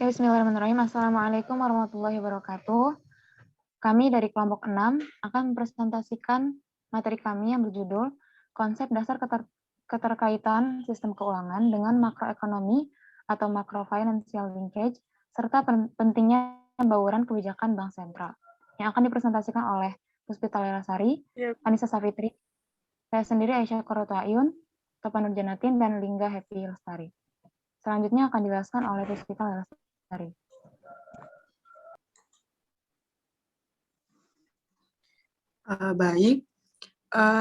Bismillahirrahmanirrahim. Assalamualaikum warahmatullahi wabarakatuh. Kami dari kelompok 6 akan mempresentasikan materi kami yang berjudul Konsep Dasar Keterkaitan Sistem Keuangan dengan Makroekonomi atau Macrofinancial Linkage, serta pentingnya bauran kebijakan Bank Sentral, yang akan dipresentasikan oleh Puspita Lelasari, Anissa Safitri, saya sendiri Aisyah Koroto Ayun, Topa Nurjanatin, dan Lingga Happy Lestari. Selanjutnya akan dijelaskan oleh Puspita Lelasari. Baik,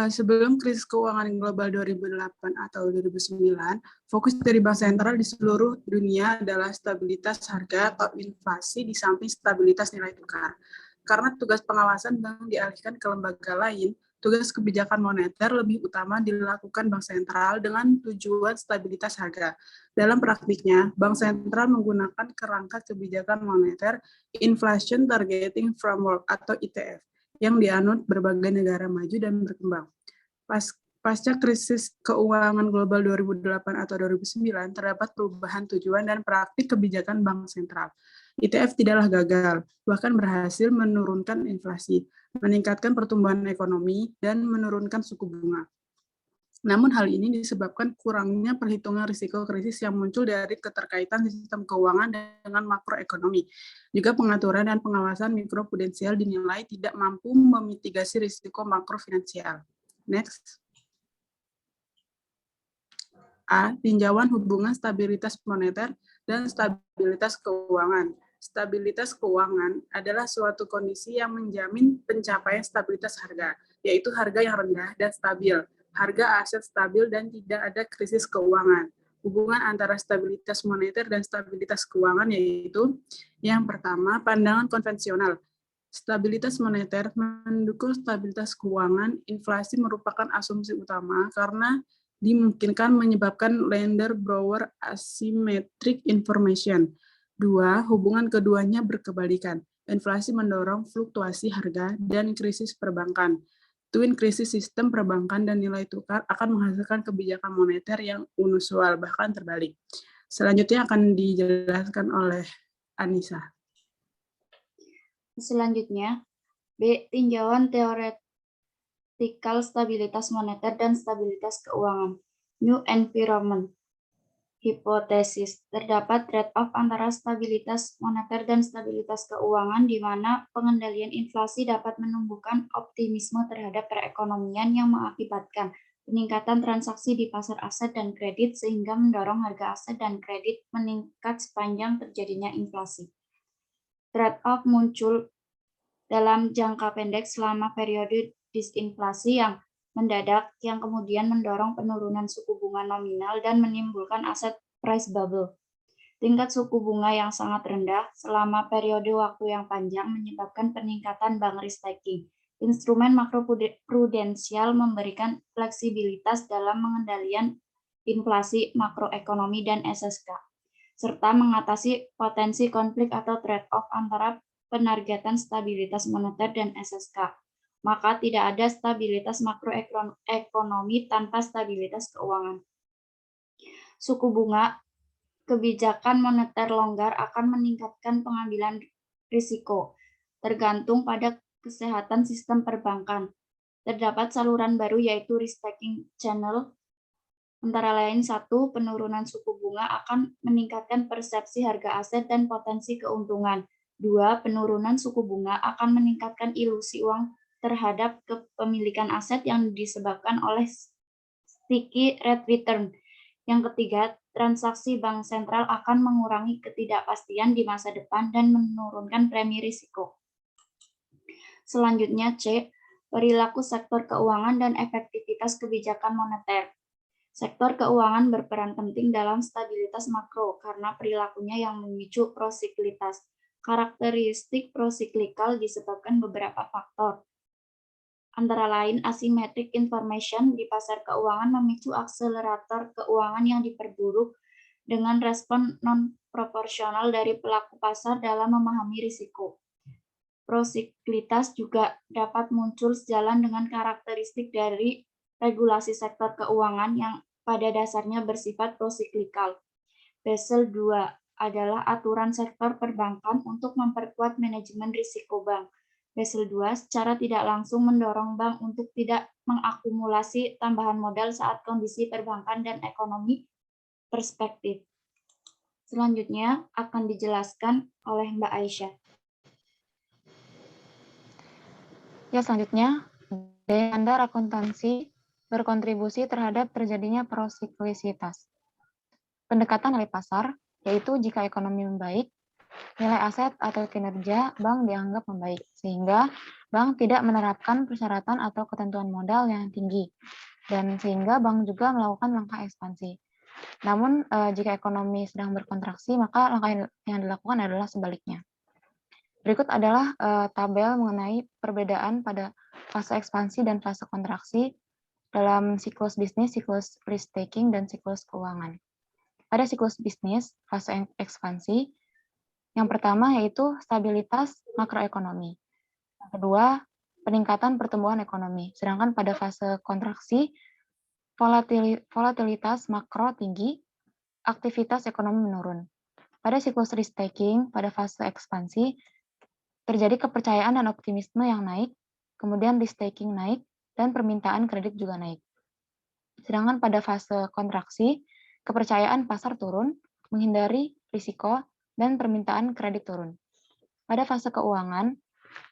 sebelum krisis keuangan global 2008 atau 2009, fokus dari Bank Sentral di seluruh dunia adalah stabilitas harga atau inflasi di samping stabilitas nilai tukar. Karena tugas pengawasan bank dialihkan ke lembaga lain, tugas kebijakan moneter lebih utama dilakukan Bank Sentral dengan tujuan stabilitas harga. Dalam praktiknya, Bank Sentral menggunakan kerangka kebijakan moneter Inflation Targeting Framework atau ITF yang dianut berbagai negara maju dan berkembang. Pasca krisis keuangan global 2008 atau 2009, terdapat perubahan tujuan dan praktik kebijakan Bank Sentral. ITF tidaklah gagal, bahkan berhasil menurunkan inflasi, meningkatkan pertumbuhan ekonomi, dan menurunkan suku bunga. Namun hal ini disebabkan kurangnya perhitungan risiko krisis yang muncul dari keterkaitan sistem keuangan dengan makroekonomi. Juga pengaturan dan pengawasan mikroprudensial dinilai tidak mampu memitigasi risiko makrofinansial. Next. A. Tinjauan hubungan stabilitas moneter dan stabilitas keuangan. Stabilitas keuangan adalah suatu kondisi yang menjamin pencapaian stabilitas harga, yaitu harga yang rendah dan stabil, harga aset stabil, dan tidak ada krisis keuangan. Hubungan antara stabilitas moneter dan stabilitas keuangan yaitu, yang pertama, pandangan konvensional. Stabilitas moneter mendukung stabilitas keuangan. Inflasi merupakan asumsi utama karena dimungkinkan menyebabkan lender-borrower asymmetric information. 2. Hubungan keduanya berkebalikan. Inflasi mendorong fluktuasi harga dan krisis perbankan. Twin krisis sistem perbankan dan nilai tukar akan menghasilkan kebijakan moneter yang unusual, bahkan terbalik. Selanjutnya akan dijelaskan oleh Anissa. Selanjutnya, B. Tinjauan teoretikal stabilitas moneter dan stabilitas keuangan. New environment hipotesis. Terdapat trade-off antara stabilitas moneter dan stabilitas keuangan, di mana pengendalian inflasi dapat menumbuhkan optimisme terhadap perekonomian yang mengakibatkan peningkatan transaksi di pasar aset dan kredit, sehingga mendorong harga aset dan kredit meningkat sepanjang terjadinya inflasi. Trade-off muncul dalam jangka pendek selama periode disinflasi yang mendadak, yang kemudian mendorong penurunan suku bunga nominal dan menimbulkan aset price bubble. Tingkat suku bunga yang sangat rendah selama periode waktu yang panjang menyebabkan peningkatan bank risk taking. Instrumen makroprudensial memberikan fleksibilitas dalam mengendalikan inflasi makroekonomi dan SSK, serta mengatasi potensi konflik atau trade-off antara penargetan stabilitas moneter dan SSK. Maka tidak ada stabilitas makroekonomi tanpa stabilitas keuangan. Suku bunga kebijakan moneter longgar akan meningkatkan pengambilan risiko, tergantung pada kesehatan sistem perbankan. Terdapat saluran baru yaitu risk-taking channel, antara lain 1. Penurunan suku bunga akan meningkatkan persepsi harga aset dan potensi keuntungan. 2. Penurunan suku bunga akan meningkatkan ilusi uang terhadap kepemilikan aset yang disebabkan oleh sticky rate return. Yang ketiga, transaksi bank sentral akan mengurangi ketidakpastian di masa depan dan menurunkan premi risiko. Selanjutnya C. Perilaku sektor keuangan dan efektivitas kebijakan moneter. Sektor keuangan berperan penting dalam stabilitas makro karena perilakunya yang memicu prosiklitas. Karakteristik prosiklikal disebabkan beberapa faktor. Antara lain, asymmetric information di pasar keuangan memicu akselerator keuangan yang diperburuk dengan respon non-proporsional dari pelaku pasar dalam memahami risiko. Prosiklitas juga dapat muncul sejalan dengan karakteristik dari regulasi sektor keuangan yang pada dasarnya bersifat prosiklikal. Basel II adalah aturan sektor perbankan untuk memperkuat manajemen risiko bank. Basel II secara tidak langsung mendorong bank untuk tidak mengakumulasi tambahan modal saat kondisi perbankan dan ekonomi perspektif. Selanjutnya akan dijelaskan oleh Mbak Aisyah. Ya, selanjutnya, standar akuntansi berkontribusi terhadap terjadinya prosiklisitas. Pendekatan nilai pasar, yaitu jika ekonomi membaik, nilai aset atau kinerja bank dianggap membaik, sehingga bank tidak menerapkan persyaratan atau ketentuan modal yang tinggi, dan sehingga bank juga melakukan langkah ekspansi. Namun, jika ekonomi sedang berkontraksi, maka langkah yang dilakukan adalah sebaliknya. Berikut adalah tabel mengenai perbedaan pada fase ekspansi dan fase kontraksi dalam siklus bisnis, siklus risk-taking, dan siklus keuangan. Pada siklus bisnis, fase ekspansi, yang pertama yaitu stabilitas makroekonomi. Yang kedua, peningkatan pertumbuhan ekonomi. Sedangkan pada fase kontraksi, volatilitas makro tinggi, aktivitas ekonomi menurun. Pada siklus risk-taking, pada fase ekspansi, terjadi kepercayaan dan optimisme yang naik, kemudian risk-taking naik, dan permintaan kredit juga naik. Sedangkan pada fase kontraksi, kepercayaan pasar turun, menghindari risiko, dan permintaan kredit turun. Pada fase keuangan,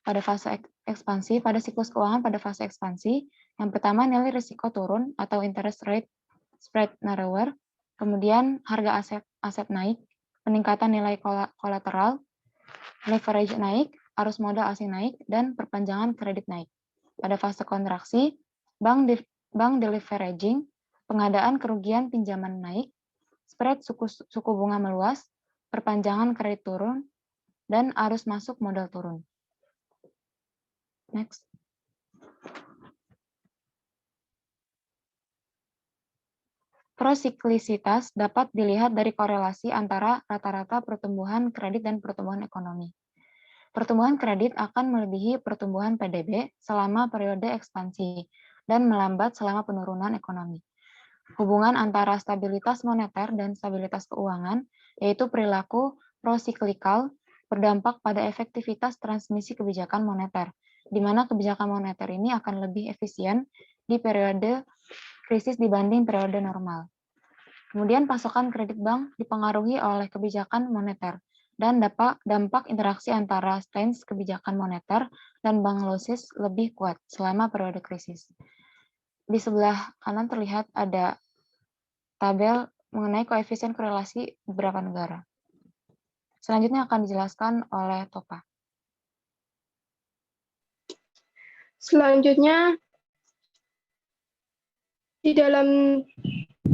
pada fase ekspansi, pada siklus keuangan pada fase ekspansi, yang pertama nilai risiko turun atau interest rate spread narrower, kemudian harga aset naik, peningkatan nilai kolateral, leverage naik, arus modal asing naik, dan perpanjangan kredit naik. Pada fase kontraksi, bank deleveraging, pengadaan kerugian pinjaman naik, spread suku bunga meluas, perpanjangan kredit turun, dan arus masuk modal turun. Next. Prosiklisitas dapat dilihat dari korelasi antara rata-rata pertumbuhan kredit dan pertumbuhan ekonomi. Pertumbuhan kredit akan melebihi pertumbuhan PDB selama periode ekspansi dan melambat selama penurunan ekonomi. Hubungan antara stabilitas moneter dan stabilitas keuangan, yaitu perilaku prosiklikal, berdampak pada efektivitas transmisi kebijakan moneter, di mana kebijakan moneter ini akan lebih efisien di periode krisis dibanding periode normal. Kemudian pasokan kredit bank dipengaruhi oleh kebijakan moneter, dan dampak interaksi antara stance kebijakan moneter dan bank losses lebih kuat selama periode krisis. Di sebelah kanan terlihat ada tabel mengenai koefisien korelasi beberapa negara. Selanjutnya akan dijelaskan oleh Topa. Selanjutnya, di dalam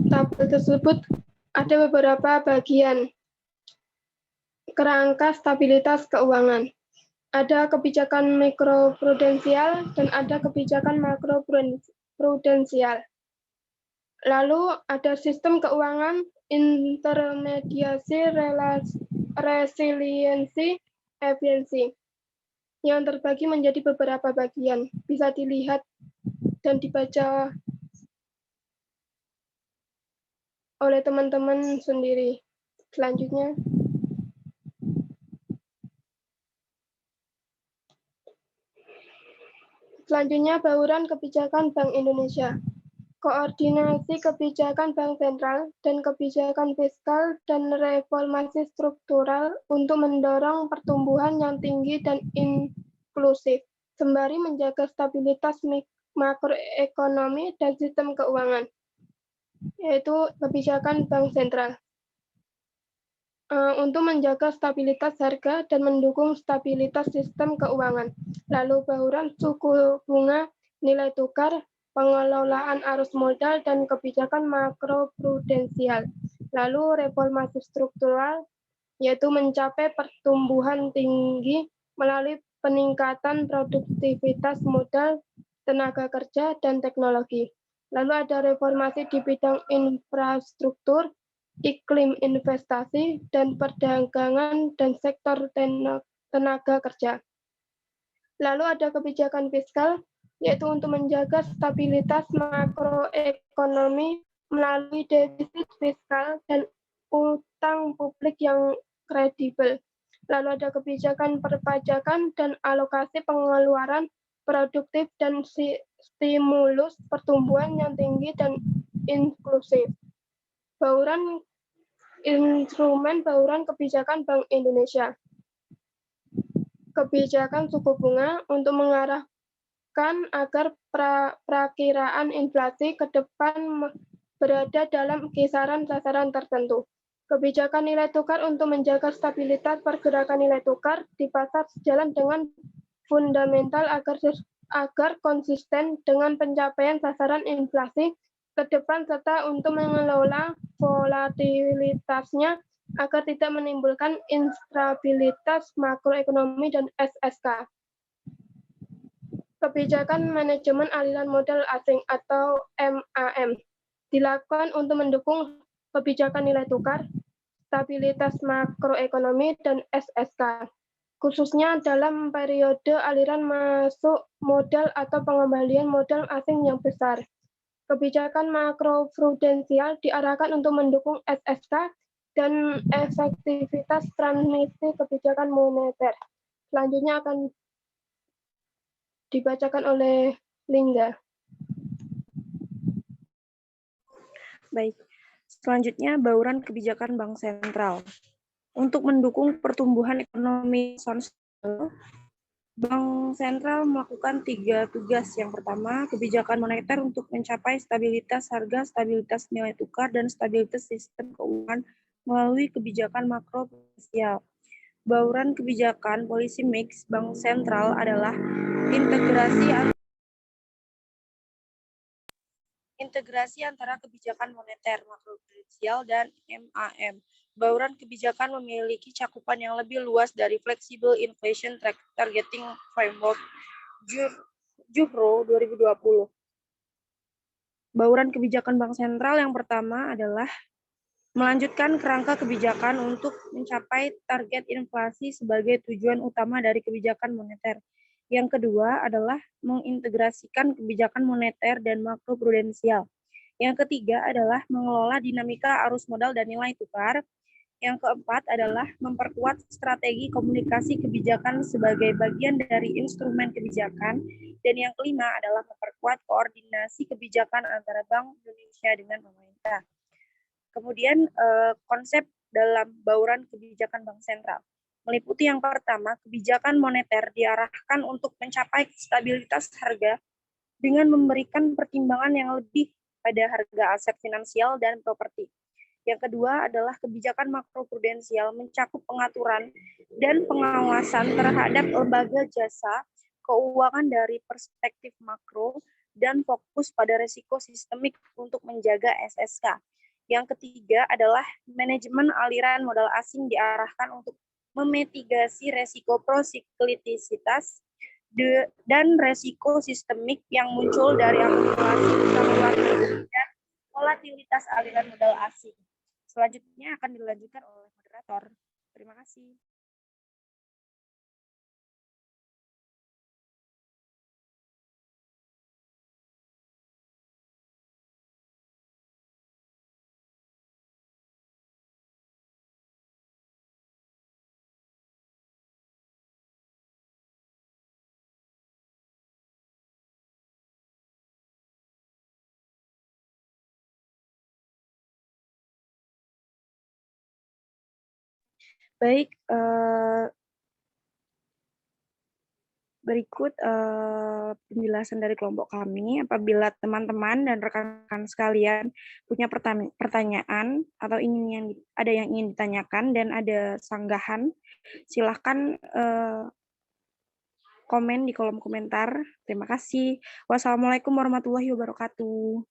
tabel tersebut ada beberapa bagian kerangka stabilitas keuangan. Ada kebijakan mikroprudensial dan ada kebijakan makroprudensial. Lalu ada sistem keuangan, intermediasi, resiliensi, efisiensi, yang terbagi menjadi beberapa bagian. Bisa dilihat dan dibaca oleh teman-teman sendiri. Selanjutnya, bauran kebijakan Bank Indonesia. Koordinasi kebijakan Bank Sentral dan kebijakan fiskal dan reformasi struktural untuk mendorong pertumbuhan yang tinggi dan inklusif, sembari menjaga stabilitas makroekonomi dan sistem keuangan, yaitu kebijakan Bank Sentral. Untuk menjaga stabilitas harga dan mendukung stabilitas sistem keuangan. Lalu bauran suku bunga, nilai tukar, pengelolaan arus modal, dan kebijakan makroprudensial. Lalu reformasi struktural, yaitu mencapai pertumbuhan tinggi melalui peningkatan produktivitas modal, tenaga kerja, dan teknologi. Lalu ada reformasi di bidang infrastruktur, iklim investasi, dan perdagangan, dan sektor tenaga kerja. Lalu ada kebijakan fiskal, yaitu untuk menjaga stabilitas makroekonomi melalui defisit fiskal dan utang publik yang kredibel. Lalu ada kebijakan perpajakan dan alokasi pengeluaran produktif dan stimulus pertumbuhan yang tinggi dan inklusif. Instrumen bauran kebijakan Bank Indonesia. Kebijakan suku bunga untuk mengarahkan agar perakiraan inflasi ke depan berada dalam kisaran sasaran tertentu. Kebijakan nilai tukar untuk menjaga stabilitas pergerakan nilai tukar di pasar sejalan dengan fundamental agar konsisten dengan pencapaian sasaran inflasi ke depan serta untuk mengelola volatilitasnya agar tidak menimbulkan instabilitas makroekonomi dan SSK. Kebijakan manajemen aliran modal asing atau MAM dilakukan untuk mendukung kebijakan nilai tukar, stabilitas makroekonomi, dan SSK, khususnya dalam periode aliran masuk modal atau pengembalian modal asing yang besar. Kebijakan makroprudensial diarahkan untuk mendukung SSK dan efektivitas transmisi kebijakan moneter. Selanjutnya akan dibacakan oleh Lingga. Baik, selanjutnya bauran kebijakan Bank Sentral. Untuk mendukung pertumbuhan ekonomi nasional, Bank Sentral melakukan 3 tugas. Yang pertama, kebijakan moneter untuk mencapai stabilitas harga, stabilitas nilai tukar, dan stabilitas sistem keuangan melalui kebijakan makroprudensial. Bauran kebijakan policy mix Bank Sentral adalah integrasi antara kebijakan moneter, makroprudensial, dan MAM. Bauran kebijakan memiliki cakupan yang lebih luas dari Flexible Inflation Targeting Framework JUFRO 2020. Bauran kebijakan Bank Sentral yang pertama adalah melanjutkan kerangka kebijakan untuk mencapai target inflasi sebagai tujuan utama dari kebijakan moneter. Yang kedua adalah mengintegrasikan kebijakan moneter dan makroprudensial. Yang ketiga adalah mengelola dinamika arus modal dan nilai tukar. Yang keempat adalah memperkuat strategi komunikasi kebijakan sebagai bagian dari instrumen kebijakan. Dan yang kelima adalah memperkuat koordinasi kebijakan antara Bank Indonesia dengan pemerintah. Kemudian konsep dalam bauran kebijakan Bank Sentral meliputi yang pertama, kebijakan moneter diarahkan untuk mencapai stabilitas harga dengan memberikan pertimbangan yang lebih pada harga aset finansial dan properti. Yang kedua adalah kebijakan makroprudensial mencakup pengaturan dan pengawasan terhadap lembaga jasa keuangan dari perspektif makro dan fokus pada risiko sistemik untuk menjaga SSK. Yang ketiga adalah manajemen aliran modal asing diarahkan untuk memitigasi resiko prosiklitisitas dan resiko sistemik yang muncul dari akumulasi utang luar negeri dan volatilitas aliran modal asing. Selanjutnya akan dilanjutkan oleh moderator. Terima kasih. Baik, berikut penjelasan dari kelompok kami. Apabila teman-teman dan rekan-rekan sekalian punya pertanyaan atau ada yang ingin ditanyakan dan ada sanggahan, silahkan komen di kolom komentar. Terima kasih. Wassalamualaikum warahmatullahi wabarakatuh.